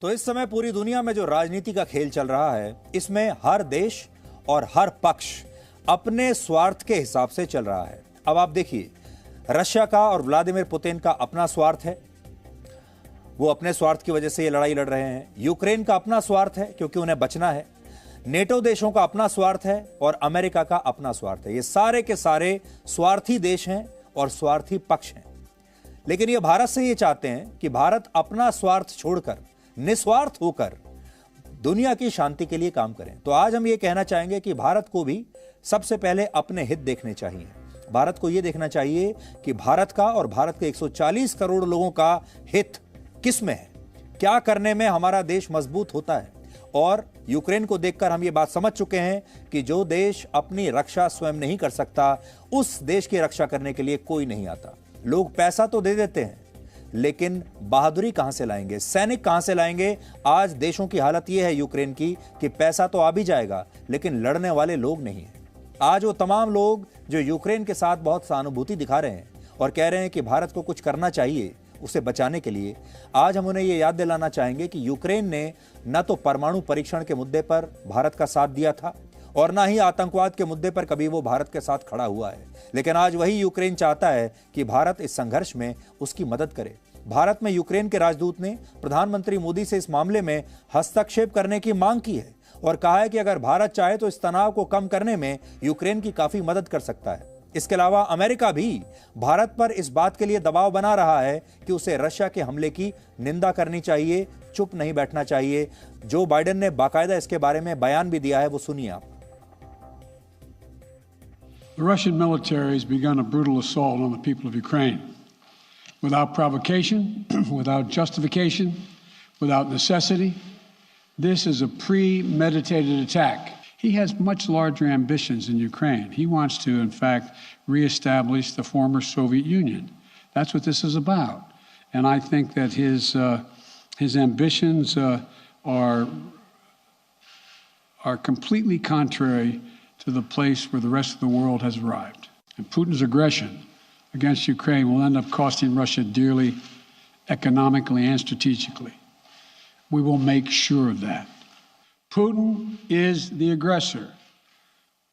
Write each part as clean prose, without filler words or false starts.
तो इस समय पूरी दुनिया में जो राजनीति का खेल चल रहा है, इसमें हर देश और हर पक्ष अपने स्वार्थ के हिसाब से चल रहा है। अब आप देखिए, रशिया का और व्लादिमीर पुतिन का अपना स्वार्थ है, वो अपने स्वार्थ की वजह से ये लड़ाई लड़ रहे हैं। यूक्रेन का अपना स्वार्थ है क्योंकि उन्हें बचना है। नेटो देशों का अपना स्वार्थ है और अमेरिका का अपना स्वार्थ है। ये सारे के सारे स्वार्थी देश हैं और स्वार्थी पक्ष हैं। लेकिन ये भारत से ये चाहते हैं कि भारत अपना स्वार्थ छोड़कर निस्वार्थ होकर दुनिया की शांति के लिए काम करें। तो आज हम ये कहना चाहेंगे कि भारत को भी सबसे पहले अपने हित देखने चाहिए। भारत को यह देखना चाहिए कि भारत का और भारत के 140 करोड़ लोगों का हित किस में है, क्या करने में हमारा देश मजबूत होता है। और यूक्रेन को देखकर हम ये बात समझ चुके हैं कि जो देश अपनी रक्षा स्वयं नहीं कर सकता, उस देश की रक्षा करने के लिए कोई नहीं आता। लोग पैसा तो दे देते हैं, लेकिन बहादुरी कहां से लाएंगे, सैनिक कहां से लाएंगे। आज देशों की हालत यह है यूक्रेन की कि पैसा तो आ भी जाएगा, लेकिन लड़ने वाले लोग नहीं हैं। आज वो तमाम लोग जो यूक्रेन के साथ बहुत सहानुभूति दिखा रहे हैं और कह रहे हैं कि भारत को कुछ करना चाहिए उसे बचाने के लिए, आज हम उन्हें यह याद दिलाना चाहेंगे कि यूक्रेन ने न तो परमाणु परीक्षण के मुद्दे पर भारत का साथ दिया था और ना ही आतंकवाद के मुद्दे पर कभी वो भारत के साथ खड़ा हुआ है। लेकिन आज वही यूक्रेन चाहता है कि भारत इस संघर्ष में उसकी मदद करे। भारत में यूक्रेन के राजदूत ने प्रधानमंत्री मोदी से इस मामले में हस्तक्षेप करने की मांग की है और कहा है कि अगर भारत चाहे तो इस तनाव को कम करने में यूक्रेन की काफी मदद कर सकता है। इसके अलावा अमेरिका भी भारत पर इस बात के लिए दबाव बना रहा है कि उसे रशिया के हमले की निंदा करनी चाहिए, चुप नहीं बैठना चाहिए। जो बाइडेन ने बाकायदा इसके बारे में बयान भी दिया है, वो सुनिए आप। The Russian military has begun a brutal assault on the people of Ukraine without provocation, without justification, without necessity. This is a premeditated attack. He has much larger ambitions in Ukraine. He wants to, in fact, reestablish the former Soviet Union. That's what this is about. And I think that his ambitions are completely contrary to the place where the rest of the world has arrived. And Putin's aggression against Ukraine will end up costing Russia dearly, economically and strategically. We will make sure of that. Putin is the aggressor.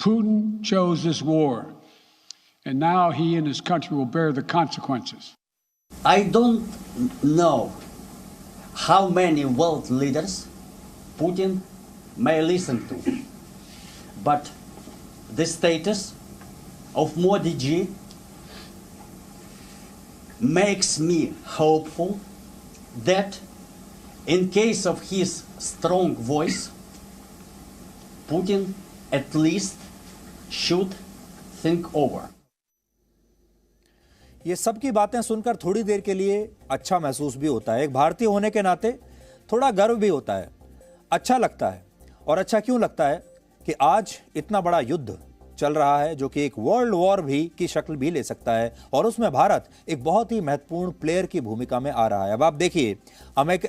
Putin chose this war, and now he and his country will bear the consequences. I don't know how many world leaders Putin may listen to, but the status of Modi ji makes me hopeful that in case of his strong voice, Putin at least should think over. ये सब की बातें सुनकर थोड़ी देर के लिए अच्छा महसूस भी होता है। एक भारतीय होने के नाते थोड़ा गर्व भी होता है, अच्छा लगता है। और अच्छा क्यों लगता है कि आज इतना बड़ा युद्ध चल रहा है जो कि एक वर्ल्ड वॉर भी की शक्ल भी ले सकता है और उसमें भारत एक बहुत ही महत्वपूर्ण प्लेयर की भूमिका में आ रहा है। अब आप देखिए,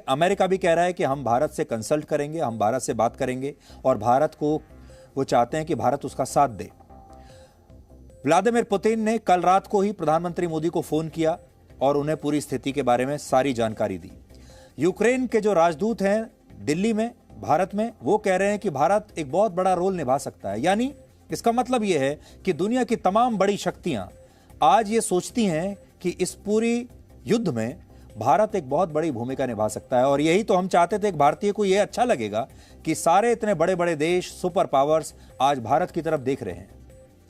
अमेरिका भी कह रहा है कि हम भारत से कंसल्ट करेंगे, हम भारत से बात करेंगे और भारत को वो चाहते हैं कि भारत उसका साथ दे। व्लादिमीर पुतिन ने कल रात को ही प्रधानमंत्री मोदी को फोन किया और उन्हें पूरी स्थिति के बारे में सारी जानकारी दी। यूक्रेन के जो राजदूत हैं दिल्ली में, भारत में, वो कह रहे हैं कि भारत एक बहुत बड़ा रोल निभा सकता है। यानी इसका मतलब यह है कि दुनिया की तमाम बड़ी शक्तियां आज ये सोचती हैं कि इस पूरी युद्ध में भारत एक बहुत बड़ी भूमिका निभा सकता है। और यही तो हम चाहते थे। एक भारतीय को यह अच्छा लगेगा कि सारे इतने बड़े बड़े देश, सुपर पावर्स आज भारत की तरफ देख रहे हैं।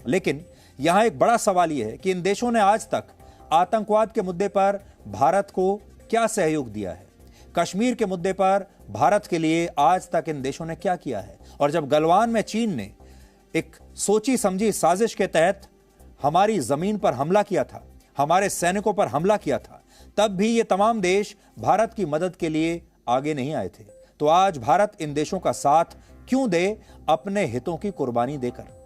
लेकिन यहां एक बड़ा सवाल यह है कि इन देशों ने आज तक आतंकवाद के मुद्दे पर भारत को क्या सहयोग दिया है, कश्मीर के मुद्दे पर भारत के लिए आज तक इन देशों ने क्या किया है। और जब गलवान में चीन ने एक सोची समझी साजिश के तहत हमारी जमीन पर हमला किया था, हमारे सैनिकों पर हमला किया था, तब भी ये तमाम देश भारत की मदद के लिए आगे नहीं आए थे। तो आज भारत इन देशों का साथ क्यों दे अपने हितों की कुर्बानी देकर।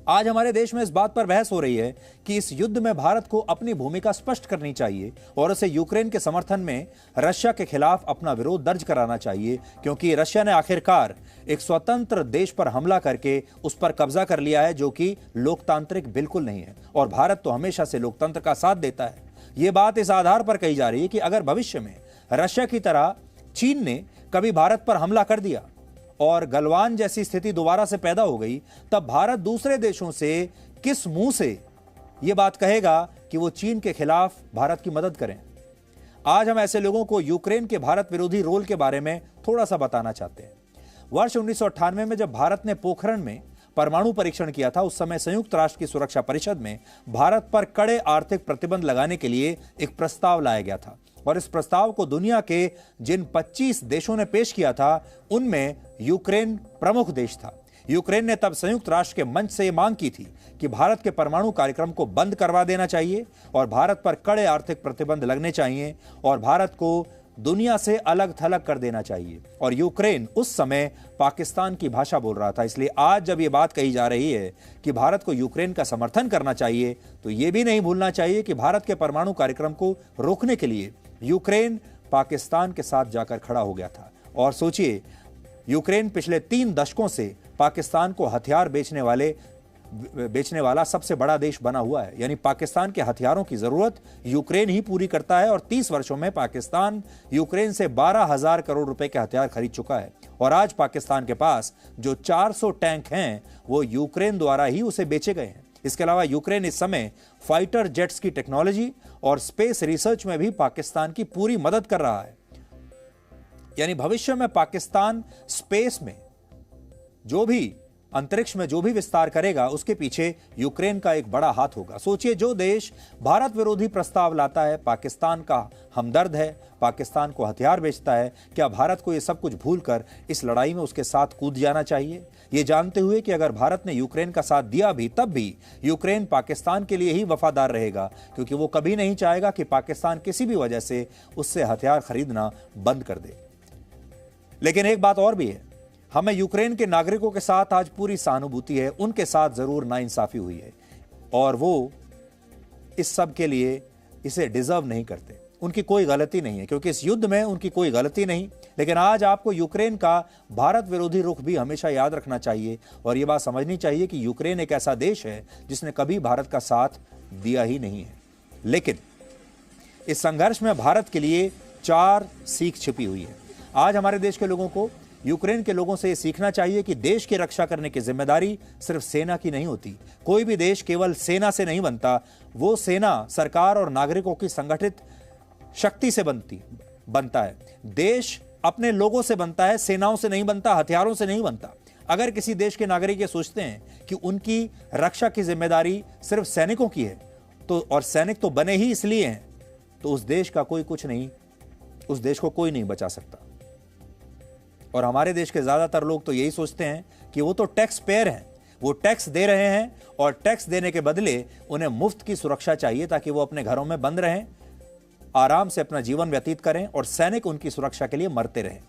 आज हमारे देश में इस बात पर बहस हो रही है कि इस युद्ध में भारत को अपनी भूमिका स्पष्ट करनी चाहिए और उसे यूक्रेन के समर्थन में रशिया के खिलाफ अपना विरोध दर्ज कराना चाहिए, क्योंकि रशिया ने आखिरकार एक स्वतंत्र देश पर हमला करके उस पर कब्जा कर लिया है जो कि लोकतांत्रिक बिल्कुल नहीं है। और भारत तो हमेशा से लोकतंत्र का साथ देता है। यह बात इस आधार पर कही जा रही है कि अगर भविष्य में रशिया की तरह चीन ने कभी भारत पर हमला कर दिया और गलवान जैसी स्थिति दोबारा से पैदा हो गई, तब भारत दूसरे देशों से किस मुंह से यह बात कहेगा कि वो चीन के खिलाफ भारत की मदद करें? आज हम ऐसे लोगों को यूक्रेन के भारत विरोधी रोल के बारे में थोड़ा सा बताना चाहते हैं। वर्ष 1998 में जब भारत ने पोखरण में परमाणु परीक्षण किया था, उस समय संयुक्त राष्ट्र की सुरक्षा परिषद में भारत पर कड़े आर्थिक प्रतिबंध लगाने के लिए एक प्रस्ताव लाया गया था और इस प्रस्ताव को दुनिया के जिन 25 देशों ने पेश किया था, उनमें यूक्रेन प्रमुख देश था। यूक्रेन ने तब संयुक्त राष्ट्र के मंच से यह मांग की थी कि भारत के परमाणु कार्यक्रम को बंद करवा देना चाहिए और भारत पर कड़े आर्थिक प्रतिबंध लगने चाहिए और भारत को दुनिया से अलग थलग कर देना चाहिए। और यूक्रेन उस समय पाकिस्तान की भाषा बोल रहा था। इसलिए आज जब यह बात कही जा रही है कि भारत को यूक्रेन का समर्थन करना चाहिए, तो यह भी नहीं भूलना चाहिए कि भारत के परमाणु कार्यक्रम को रोकने के लिए यूक्रेन पाकिस्तान के साथ जाकर खड़ा हो गया था। और सोचिए, यूक्रेन पिछले 3 दशकों से पाकिस्तान को हथियार बेचने वाला सबसे बड़ा देश बना हुआ है। यानी पाकिस्तान के हथियारों की जरूरत यूक्रेन ही पूरी करता है और 30 वर्षों में पाकिस्तान यूक्रेन से 12,000 करोड़ रुपए के हथियार खरीद चुका है। और आज पाकिस्तान के पास जो 400 टैंक हैं, वो यूक्रेन द्वारा ही उसे बेचे गए हैं। इसके अलावा यूक्रेन इस समय फाइटर जेट्स की टेक्नोलॉजी और स्पेस रिसर्च में भी पाकिस्तान की पूरी मदद कर रहा है। यानी भविष्य में पाकिस्तान स्पेस में अंतरिक्ष में जो भी विस्तार करेगा, उसके पीछे यूक्रेन का एक बड़ा हाथ होगा। सोचिए, जो देश भारत विरोधी प्रस्ताव लाता है, पाकिस्तान का हमदर्द है, पाकिस्तान को हथियार बेचता है, क्या भारत को यह सब कुछ भूलकर इस लड़ाई में उसके साथ कूद जाना चाहिए? ये जानते हुए कि अगर भारत ने यूक्रेन का साथ दिया भी, तब भी यूक्रेन पाकिस्तान के लिए ही वफादार रहेगा, क्योंकि वो कभी नहीं चाहेगा कि पाकिस्तान किसी भी वजह से उससे हथियार खरीदना बंद कर दे। लेकिन एक बात और भी है, हमें यूक्रेन के नागरिकों के साथ आज पूरी सहानुभूति है। उनके साथ जरूर नाइंसाफी हुई है और वो इस सब के लिए इसे डिजर्व नहीं करते। उनकी कोई गलती नहीं है, क्योंकि इस युद्ध में उनकी कोई गलती नहीं। लेकिन आज आपको यूक्रेन का भारत विरोधी रुख भी हमेशा याद रखना चाहिए और यह बात समझनी चाहिए कि यूक्रेन एक ऐसा देश है जिसने कभी भारत का साथ दिया ही नहीं है। लेकिन इस संघर्ष में भारत के लिए 4 सीख छिपी हुई है। आज हमारे देश के लोगों को यूक्रेन के लोगों से यह सीखना चाहिए कि देश की रक्षा करने की जिम्मेदारी सिर्फ सेना की नहीं होती। कोई भी देश केवल सेना से नहीं बनता, वो सेना सरकार और नागरिकों की संगठित शक्ति से बनता है। देश अपने लोगों से बनता है, सेनाओं से नहीं बनता, हथियारों से नहीं बनता। अगर किसी देश के नागरिक ये सोचते हैं कि उनकी रक्षा की जिम्मेदारी सिर्फ सैनिकों की है, तो और सैनिक तो बने ही इसलिए हैं, तो उस देश का उस देश को कोई नहीं बचा सकता। और हमारे देश के ज्यादातर लोग तो यही सोचते हैं कि वो तो टैक्स पेयर हैं, वो टैक्स दे रहे हैं और टैक्स देने के बदले उन्हें मुफ्त की सुरक्षा चाहिए ताकि वो अपने घरों में बंद रहें, आराम से अपना जीवन व्यतीत करें और सैनिक उनकी सुरक्षा के लिए मरते रहें।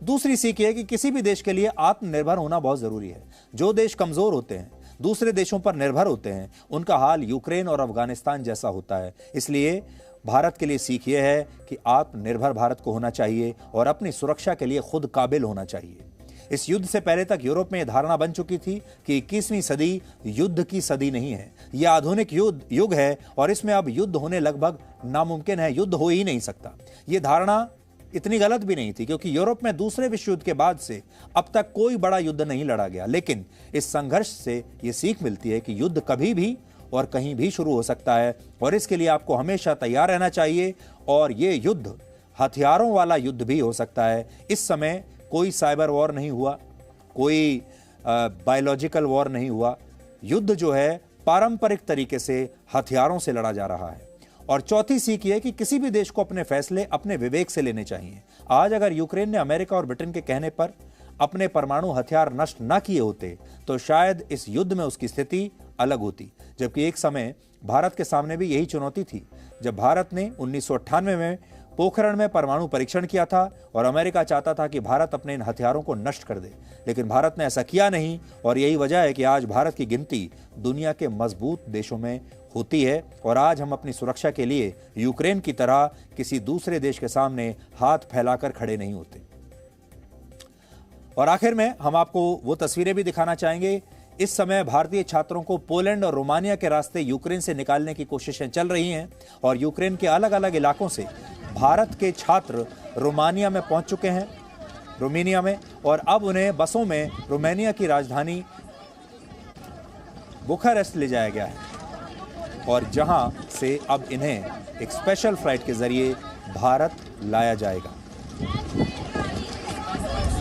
दूसरी सीख यह है कि किसी भी देश के लिए आत्मनिर्भर होना बहुत जरूरी है। जो देश कमजोर होते हैं, दूसरे देशों पर निर्भर होते हैं, उनका हाल यूक्रेन और अफगानिस्तान जैसा होता है। इसलिए भारत के लिए सीख यह है कि आत्मनिर्भर भारत को होना चाहिए और अपनी सुरक्षा के लिए खुद काबिल होना चाहिए। इस युद्ध से पहले तक यूरोप में यह धारणा बन चुकी थी कि 21वीं सदी युद्ध की सदी नहीं है, यह आधुनिक युग है और इसमें अब युद्ध होने लगभग नामुमकिन है, युद्ध हो ही नहीं सकता। यह धारणा इतनी गलत भी नहीं थी, क्योंकि यूरोप में दूसरे विश्व युद्ध के बाद से अब तक कोई बड़ा युद्ध नहीं लड़ा गया। लेकिन इस संघर्ष से यह सीख मिलती है कि युद्ध कभी भी और कहीं भी शुरू हो सकता है और इसके लिए आपको हमेशा तैयार रहना चाहिए। और यह युद्ध हथियारों वाला युद्ध भी हो सकता है। इस समय कोई साइबर वॉर नहीं हुआ, कोई बायोलॉजिकल वॉर नहीं हुआ। युद्ध जो है पारंपरिक तरीके से हथियारों से लड़ा जा रहा है। और चौथी सीख यह है कि किसी भी देश को अपने फैसले अपने विवेक से लेने चाहिए। आज अगर यूक्रेन ने अमेरिका और ब्रिटेन के कहने पर अपने परमाणु हथियार नष्ट न किए होते, तो शायद इस युद्ध में उसकी स्थिति अलग होती। जबकि एक समय भारत के सामने भी यही चुनौती थी, जब भारत ने 1998 में पोखरण में परमाणु परीक्षण किया था और अमेरिका चाहता था कि भारत अपने इन हथियारों को नष्ट कर दे, लेकिन भारत ने ऐसा किया नहीं। और यही वजह है कि आज भारत की गिनती दुनिया के मजबूत देशों में होती है और आज हम अपनी सुरक्षा के लिए यूक्रेन की तरह किसी दूसरे देश के सामने हाथ फैलाकर खड़े नहीं होते। और आखिर में हम आपको वो तस्वीरें भी दिखाना चाहेंगे। इस समय भारतीय छात्रों को पोलैंड और रोमानिया के रास्ते यूक्रेन से निकालने की कोशिशें चल रही हैं और यूक्रेन के अलग अलग इलाकों से भारत के छात्र रोमानिया में पहुंच चुके हैं, रोमानिया में, और अब उन्हें बसों में रोमानिया की राजधानी बुखारेस्ट ले जाया गया है और जहां से अब इन्हें एक स्पेशल फ्लाइट के जरिए भारत लाया जाएगा।